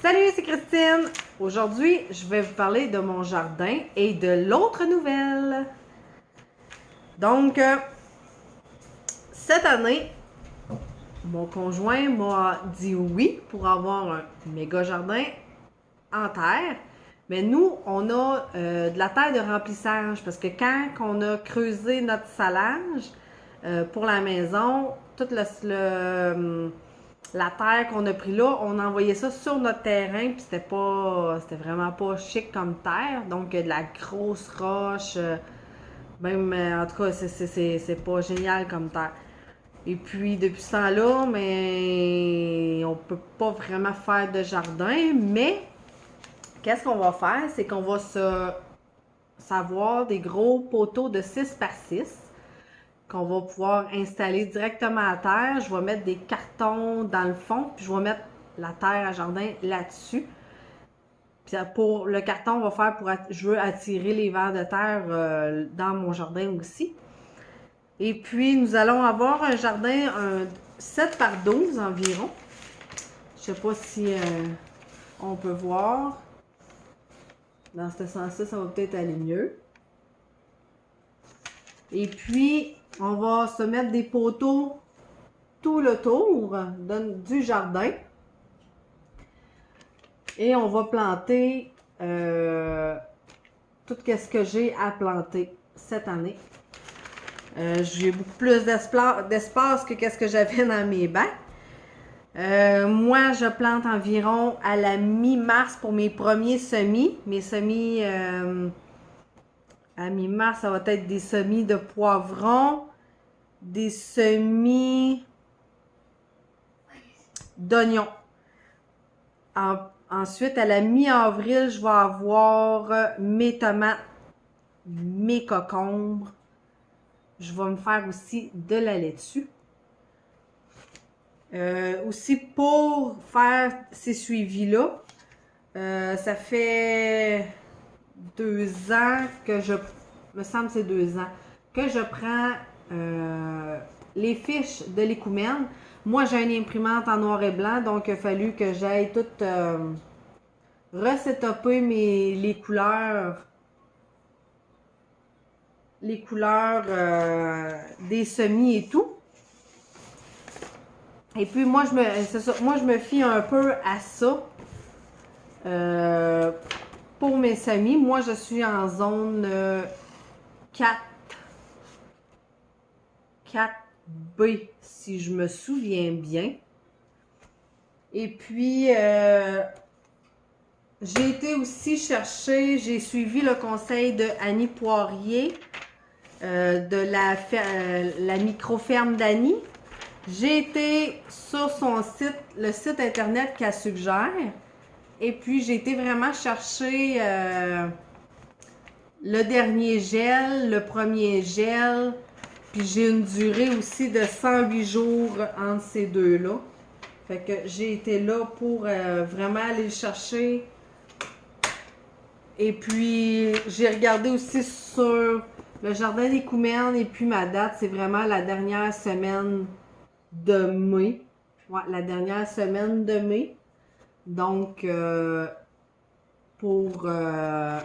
Salut, c'est Christine! Aujourd'hui, je vais vous parler de mon jardin et de l'autre nouvelle. Donc, cette année, mon conjoint m'a dit oui pour avoir un méga jardin en terre. Mais nous, on a de la terre de remplissage parce que quand on a creusé notre salage pour la maison, toute la terre qu'on a pris là, on a envoyé ça sur notre terrain, puis c'était vraiment pas chic comme terre, donc de la grosse roche, même en tout cas c'est pas génial comme terre. Et puis depuis ce temps-là, mais on peut pas vraiment faire de jardin, mais qu'est-ce qu'on va faire, c'est qu'on va savoir des gros poteaux de 6 par 6 qu'on va pouvoir installer directement à terre. Je vais mettre des cartons dans le fond, puis je vais mettre la terre à jardin là-dessus. Puis pour le carton, on va faire je veux attirer les vers de terre dans mon jardin aussi. Et puis, nous allons avoir un jardin 7 par 12 environ. Je sais pas si on peut voir. Dans ce sens-là, ça va peut-être aller mieux. Et puis, on va se mettre des poteaux tout le tour du jardin. Et on va planter tout ce que j'ai à planter cette année. J'ai beaucoup plus d'espace que ce que j'avais dans mes bacs. Moi, je plante environ à la mi-mars pour mes premiers semis. Mes semis... à mi-mars, ça va être des semis de poivrons, des semis d'oignons. Ensuite, à la mi-avril, je vais avoir mes tomates, mes concombres. Je vais me faire aussi de la laitue. Aussi, pour faire ces suivis-là, ça fait 2 ans que me semble que c'est 2 ans, que je prends les fiches de l'écoumène. Moi, j'ai une imprimante en noir et blanc, donc il a fallu que j'aille tout resetuper les couleurs. Les couleurs des semis et tout. Et puis, moi, je me fie un peu à ça. Pour mes semis, moi, je suis en zone 4B, si je me souviens bien. Et puis, j'ai été aussi chercher, j'ai suivi le conseil de Annie Poirier, de la micro-ferme d'Annie. J'ai été sur son site, le site internet qu'elle suggère. Et puis, j'ai été vraiment chercher le dernier gel, le premier gel. Puis, j'ai une durée aussi de 108 jours entre ces deux-là. Fait que j'ai été là pour vraiment aller le chercher. Et puis, j'ai regardé aussi sur le jardin des Coumènes. Et puis, ma date, c'est vraiment la dernière semaine de mai. Ouais, la dernière semaine de mai. Donc, pour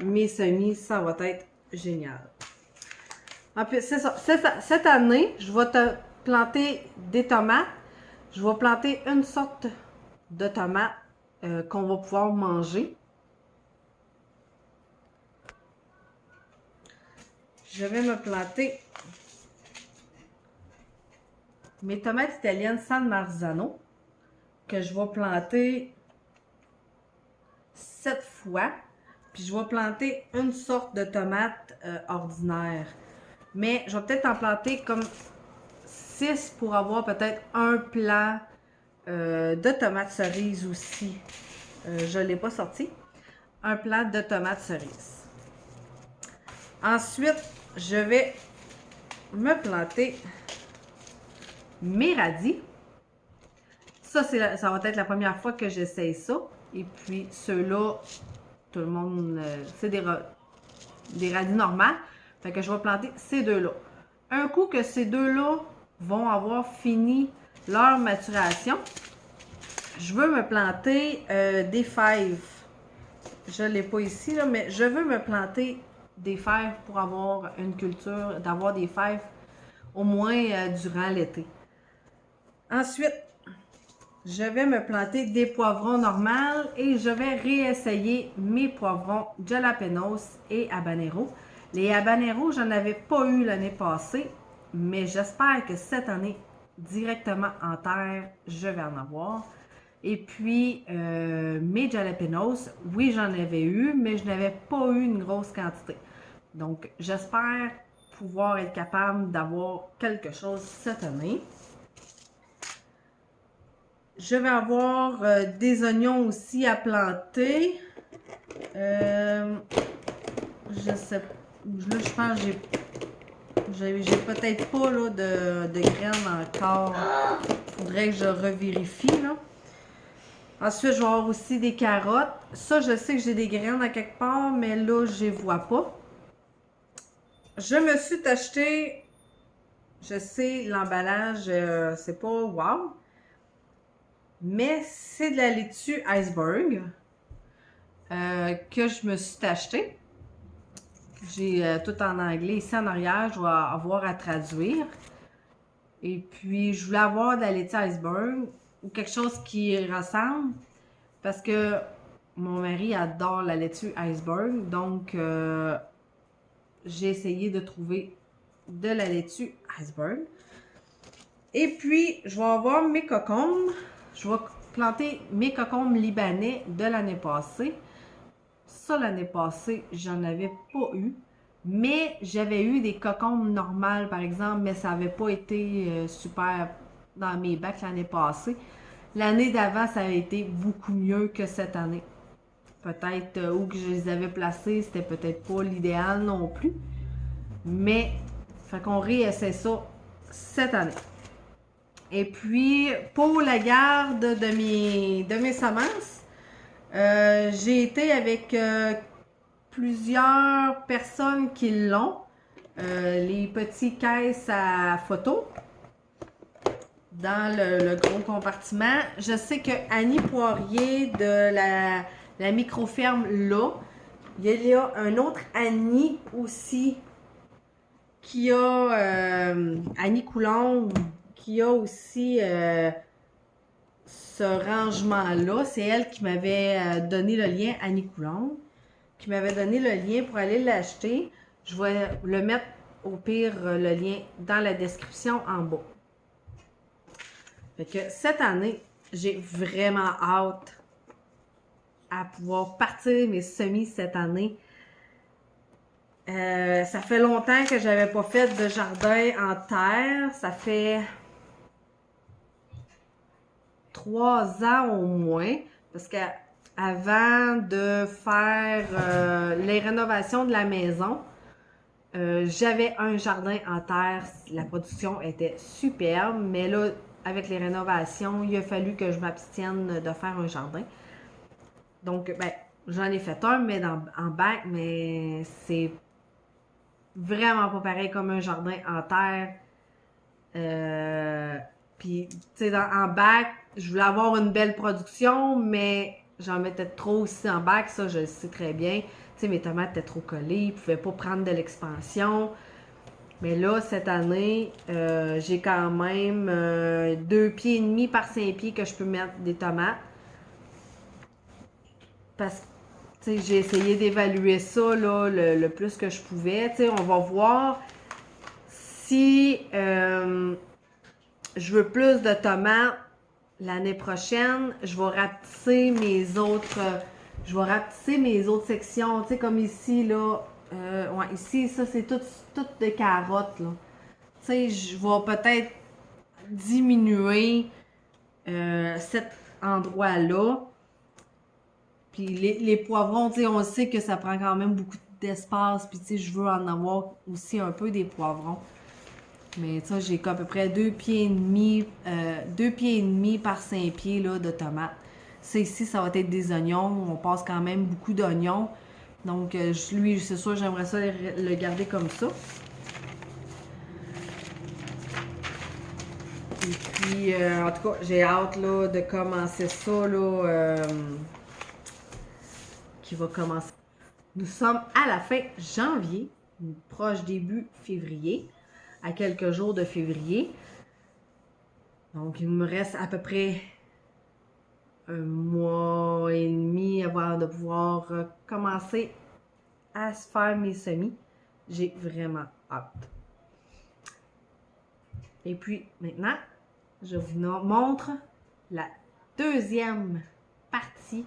mes semis, ça va être génial. En plus, c'est ça. Cette année, je vais planter des tomates. Je vais planter une sorte de tomate qu'on va pouvoir manger. Je vais me planter mes tomates italiennes San Marzano que je vais planter 7 fois. Puis je vais planter une sorte de tomate ordinaire. Mais je vais peut-être en planter comme 6 pour avoir peut-être un plant de tomates cerises aussi. Je ne l'ai pas sorti. Un plant de tomates cerises. Ensuite, je vais me planter mes radis. Ça va être la première fois que j'essaye ça. Et puis, ceux-là, tout le monde, c'est des radis normaux. Fait que je vais planter ces deux-là. Un coup que ces deux-là vont avoir fini leur maturation, je veux me planter des fèves. Je ne l'ai pas ici, là, mais je veux me planter des fèves pour avoir une culture, d'avoir des fèves au moins durant l'été. Ensuite, je vais me planter des poivrons normaux et je vais réessayer mes poivrons jalapenos et habanero. Les habaneros, j'en avais pas eu l'année passée, mais j'espère que cette année, directement en terre, je vais en avoir. Et puis, mes jalapenos, oui, j'en avais eu, mais je n'avais pas eu une grosse quantité. Donc, j'espère pouvoir être capable d'avoir quelque chose cette année. Je vais avoir des oignons aussi à planter. Je sais pas. Là, je pense que j'ai peut-être pas là, de graines encore. Faudrait que je revérifie, là. Ensuite, je vais avoir aussi des carottes. Ça, je sais que j'ai des graines à quelque part, mais là, je les vois pas. Je me suis acheté, je sais, l'emballage, c'est pas wow, mais c'est de la laitue iceberg que je me suis acheté. J'ai tout en anglais ici en arrière, je vais avoir à traduire. Et puis, je voulais avoir de la laitue iceberg ou quelque chose qui ressemble parce que mon mari adore la laitue iceberg. Donc, j'ai essayé de trouver de la laitue iceberg. Et puis, je vais avoir mes cocombes. Je vais planter mes cocombes libanais de l'année passée. Ça, l'année passée, j'en avais pas eu. Mais j'avais eu des cocombes normales, par exemple, mais ça n'avait pas été super dans mes bacs l'année passée. L'année d'avant, ça a été beaucoup mieux que cette année. Peut-être où que je les avais placés, c'était peut-être pas l'idéal non plus. Mais, fait qu'on réessaie ça cette année. Et puis, pour la garde de mes semences, j'ai été avec plusieurs personnes qui l'ont. Les petits caisses à photos dans le gros compartiment. Je sais que Annie Poirier de la microferme là, il y a un autre Annie aussi qui a Annie Coulombe qui a aussi ce rangement-là. C'est elle qui m'avait donné le lien, Annie Coulombe, qui m'avait donné le lien pour aller l'acheter. Je vais le mettre au pire le lien dans la description en bas. Fait que cette année, j'ai vraiment hâte à pouvoir partir mes semis cette année. Ça fait longtemps que j'avais pas fait de jardin en terre. Ça fait 3 ans au moins. Parce qu'avant de faire les rénovations de la maison, j'avais un jardin en terre. La production était superbe. Mais là, avec les rénovations, il a fallu que je m'abstienne de faire un jardin. Donc, ben, j'en ai fait un, mais en bac, mais c'est vraiment pas pareil comme un jardin en terre. Puis, tu sais, en bac, je voulais avoir une belle production, mais j'en mettais trop aussi en bac, ça, je le sais très bien. Tu sais, mes tomates étaient trop collées, ils pouvaient pas prendre de l'expansion. Mais là, cette année, j'ai quand même 2 pieds et demi par 5 pieds que je peux mettre des tomates. Parce que j'ai essayé d'évaluer ça là, le plus que je pouvais. T'sais, on va voir si je veux plus de tomates l'année prochaine. Je vais rapetisser mes autres. Je vais rapetisser mes autres sections. T'sais, comme ici, là. Ouais, ici, ça, c'est toutes des carottes, là. T'sais, je vais peut-être diminuer cet endroit-là. Puis les poivrons, tu sais, on sait que ça prend quand même beaucoup d'espace. Puis tu sais, je veux en avoir aussi un peu des poivrons. Mais tu sais, j'ai à peu près 2 pieds et demi, 2 pieds et demi par 5 pieds là, de tomates. Ça ici, ça va être des oignons. On passe quand même beaucoup d'oignons. Donc lui, c'est sûr, j'aimerais ça le garder comme ça. Et puis, en tout cas, j'ai hâte là, de commencer ça, là, qui va commencer. Nous sommes à la fin janvier, proche début février, à quelques jours de février. Donc, il me reste à peu près un mois et demi avant de pouvoir commencer à se faire mes semis. J'ai vraiment hâte. Et puis, maintenant, je vous montre la deuxième partie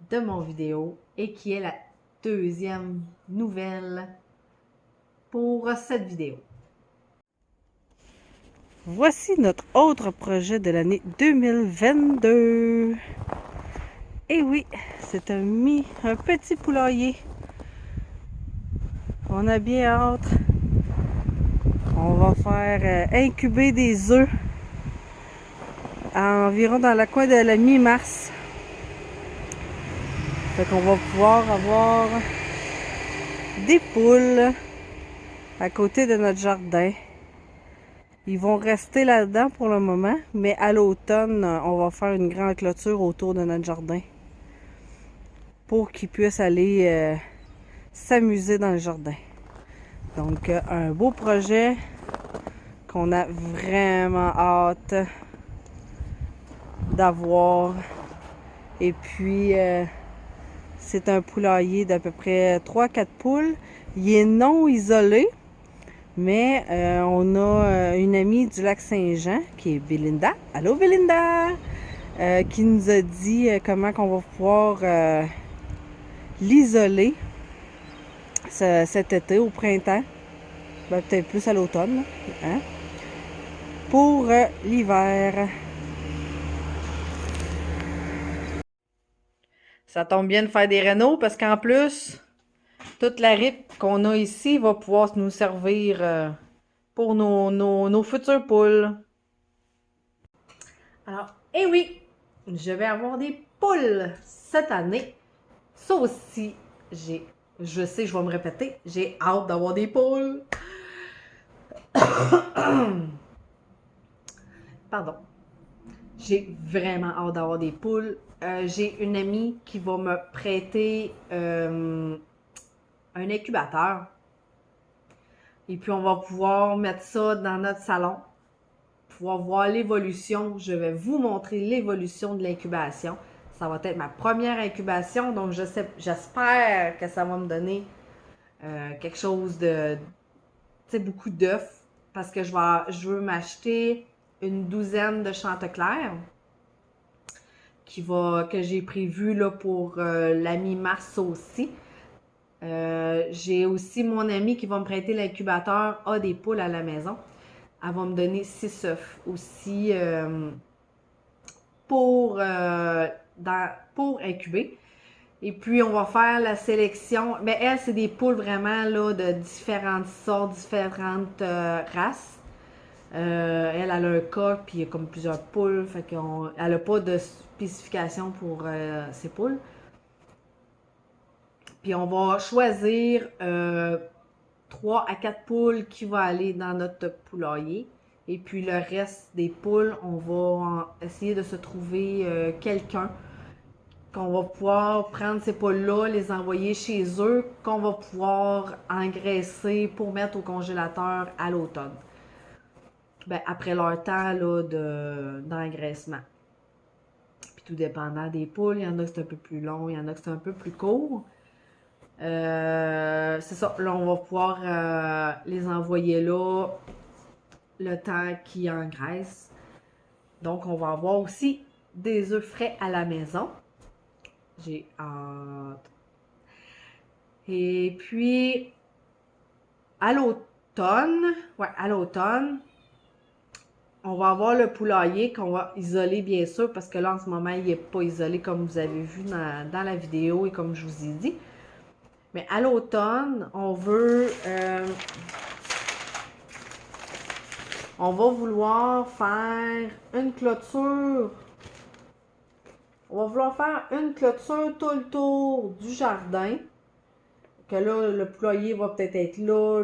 de mon vidéo et qui est la deuxième nouvelle pour cette vidéo. Voici notre autre projet de l'année 2022. Et oui, c'est un petit poulailler. On a bien hâte. On va faire incuber des œufs environ dans le coin de la mi-mars. Fait qu'on va pouvoir avoir des poules à côté de notre jardin. Ils vont rester là-dedans pour le moment, mais à l'automne, on va faire une grande clôture autour de notre jardin pour qu'ils puissent aller s'amuser dans le jardin. Donc, un beau projet qu'on a vraiment hâte d'avoir. Et puis, c'est un poulailler d'à peu près 3-4 poules. Il est non isolé, mais on a une amie du lac Saint-Jean, qui est Belinda. Allô Belinda! Qui nous a dit comment qu'on va pouvoir l'isoler cet été, au printemps. Ben, peut-être plus à l'automne, hein? Pour l'hiver. Ça tombe bien de faire des rénaux parce qu'en plus, toute la ripe qu'on a ici va pouvoir nous servir pour nos futures poules. Alors, eh oui, je vais avoir des poules cette année. Ça aussi, je sais, je vais me répéter, j'ai hâte d'avoir des poules. Pardon. J'ai vraiment hâte d'avoir des poules. J'ai une amie qui va me prêter un incubateur. Et puis, on va pouvoir mettre ça dans notre salon. Pouvoir voir l'évolution. Je vais vous montrer l'évolution de l'incubation. Ça va être ma première incubation. Donc, j'espère que ça va me donner quelque chose de... Tu sais, beaucoup d'œufs. Parce que je veux m'acheter une douzaine de chanteclers que j'ai prévu là, pour la mi-mars aussi. J'ai aussi mon amie qui va me prêter l'incubateur, a des poules à la maison. Elle va me donner 6 œufs aussi pour incuber. Et puis, on va faire la sélection. Mais elle, c'est des poules vraiment là, de différentes sortes, différentes races. Elle a un coq, puis il y a comme plusieurs poules. Fait elle n'a pas de spécification pour ses poules. Puis on va choisir 3 à 4 poules qui vont aller dans notre poulailler. Et puis le reste des poules, on va essayer de se trouver quelqu'un qu'on va pouvoir prendre ces poules-là, les envoyer chez eux, qu'on va pouvoir engraisser pour mettre au congélateur à l'automne. Ben, après leur temps d'engraissement. Puis tout dépendant des poules, il y en a que c'est un peu plus long, il y en a que c'est un peu plus court. C'est ça, là on va pouvoir les envoyer là le temps qu'ils engraissent. Donc on va avoir aussi des œufs frais à la maison. J'ai hâte. Et puis à l'automne, on va avoir le poulailler qu'on va isoler bien sûr parce que là en ce moment il n'est pas isolé comme vous avez vu dans la vidéo et comme je vous ai dit. Mais à l'automne, on va vouloir faire une clôture. On va vouloir faire une clôture tout le tour du jardin. que là, le poulailler va peut-être être là.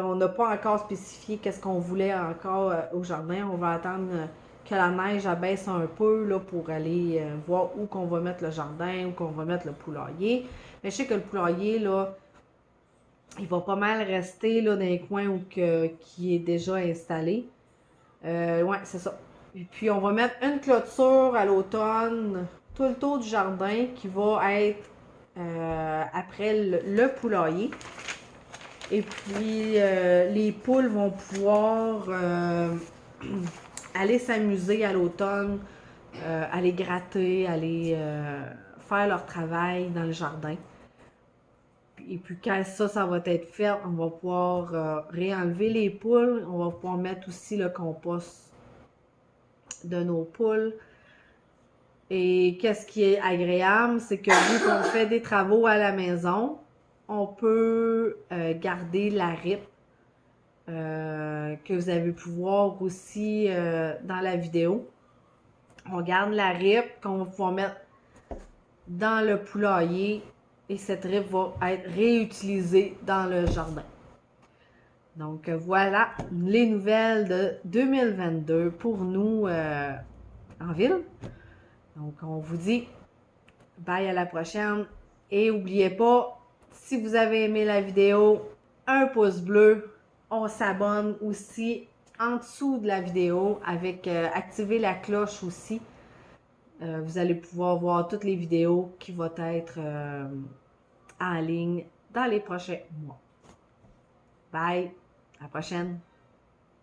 On n'a pas encore spécifié qu'est-ce qu'on voulait encore au jardin. On va attendre que la neige abaisse un peu là, pour aller voir où qu'on va mettre le jardin, où qu'on va mettre le poulailler. Mais je sais que le poulailler, là, il va pas mal rester là, dans les coins qui est déjà installé. Ouais, c'est ça. Et puis, on va mettre une clôture à l'automne, tout le tour du jardin, qui va être après le poulailler. Et puis, les poules vont pouvoir aller s'amuser à l'automne, aller gratter, aller faire leur travail dans le jardin. Et puis quand ça va être fait, on va pouvoir réenlever les poules. On va pouvoir mettre aussi le compost de nos poules. Et qu'est-ce qui est agréable, c'est que vu qu'on fait des travaux à la maison, on peut garder la ripe que vous avez pu voir aussi dans la vidéo. On garde la ripe qu'on va pouvoir mettre dans le poulailler et cette ripe va être réutilisée dans le jardin. Donc voilà les nouvelles de 2022 pour nous en ville. Donc on vous dit bye à la prochaine et n'oubliez pas, si vous avez aimé la vidéo, un pouce bleu, on s'abonne aussi en dessous de la vidéo avec activer la cloche aussi. Vous allez pouvoir voir toutes les vidéos qui vont être en ligne dans les prochains mois. Bye, à la prochaine!